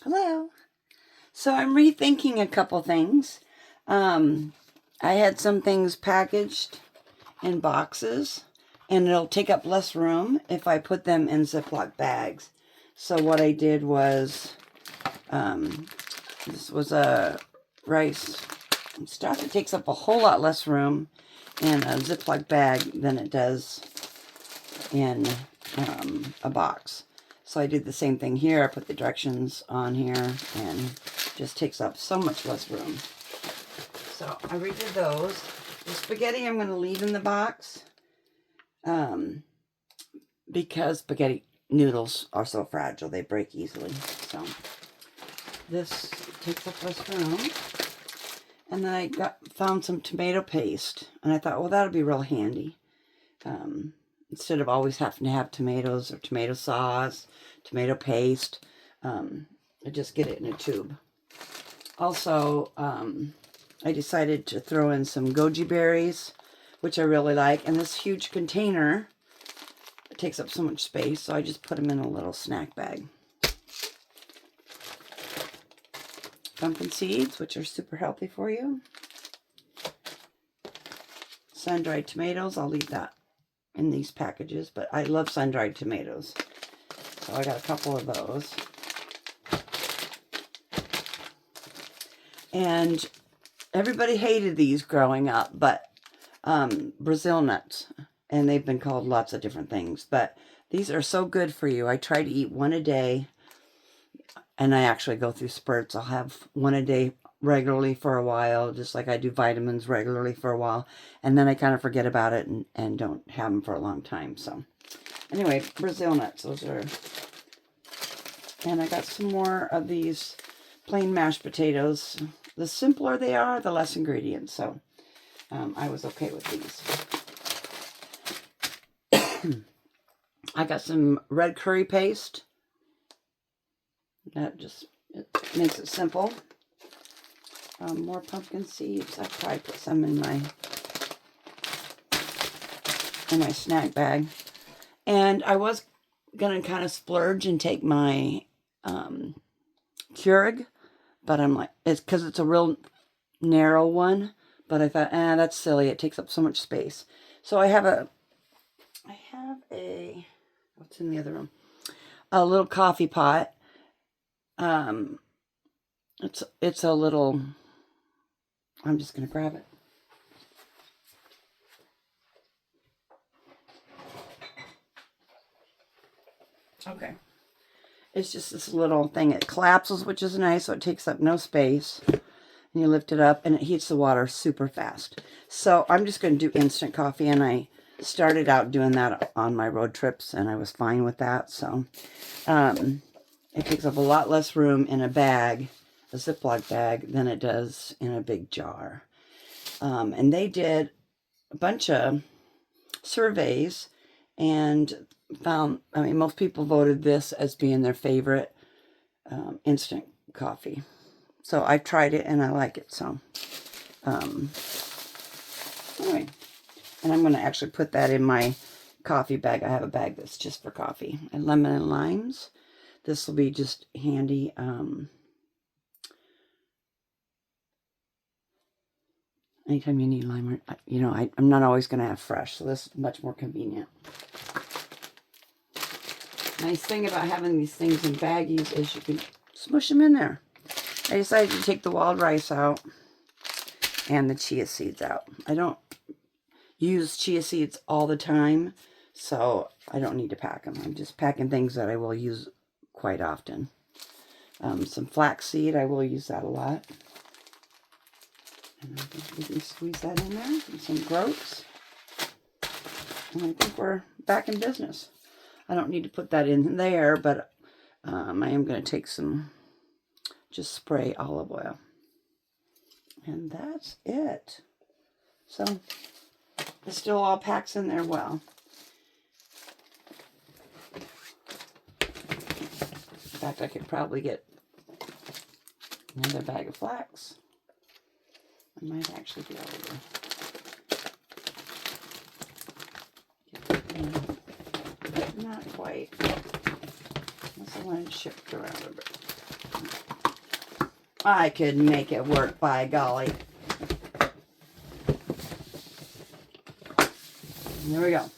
Hello. So I'm rethinking a couple things. I had some things packaged in boxes, and it'll take up less room if I put them in Ziploc bags. So what I did was, this was a rice stuff. It takes up a whole lot less room in a Ziploc bag than it does in a box. So I did the same thing here. I put the directions on here and just takes up so much less room. So I redid those. The spaghetti I'm going to leave in the box because spaghetti noodles are so fragile. They break easily. So this takes up less room. And then I found some tomato paste. And I thought, well, that'll be real handy. Instead of always having to have tomatoes or tomato sauce, tomato paste, I just get it in a tube. Also, I decided to throw in some goji berries, which I really like. And this huge container, it takes up so much space, so I just put them in a little snack bag. Pumpkin seeds, which are super healthy for you. Sun-dried tomatoes, I'll leave that in these packages, but I love sun-dried tomatoes. So I got a couple of those. And everybody hated these growing up, but Brazil nuts. And they've been called lots of different things. But these are so good for you. I try to eat one a day. And I actually go through spurts. I'll have one a day regularly for a while, just like I do vitamins regularly for a while. And then I kind of forget about it and don't have them for a long time. So anyway, Brazil nuts, those are... And I got some more of these plain mashed potatoes. The simpler they are, the less ingredients. So I was okay with these. I got some red curry paste. That just makes it simple. More pumpkin seeds. I probably put some in my snack bag. And I was going to kind of splurge and take my Keurig, but I'm like, it's because it's a real narrow one. But I thought, that's silly. It takes up so much space. So I have a, what's in the other room? A little coffee pot. It's a little, I'm just going to grab it. Okay. It's just this little thing. It collapses, which is nice, so it takes up no space. And you lift it up, and it heats the water super fast. So I'm just going to do instant coffee, and I started out doing that on my road trips, and I was fine with that. So it takes up a lot less room in a bag, a Ziploc bag, than it does in a big jar. And they did a bunch of surveys and found, most people voted this as being their favorite instant coffee. So I've tried it and I like it. So anyway, and I'm going to actually put that in my coffee bag. I have a bag that's just for coffee. And lemon and limes. This will be just handy. Anytime you need lime, I'm not always going to have fresh, so this is much more convenient. Nice thing about having these things in baggies is you can smush them in there. I decided to take the wild rice out and the chia seeds out. I don't use chia seeds all the time, so I don't need to pack them. I'm just packing things that I will use quite often. Some flax seed, I will use that a lot. And I think we can squeeze that in there. And some groats. And I think we're back in business. I don't need to put that in there, but I am going to take some, just spray olive oil. And that's it. So it still all packs in there well. In fact, I could probably get another bag of flax. I might actually be able to get that in. Not quite. Unless I want it shipped around a bit. I could make it work, by golly. There we go.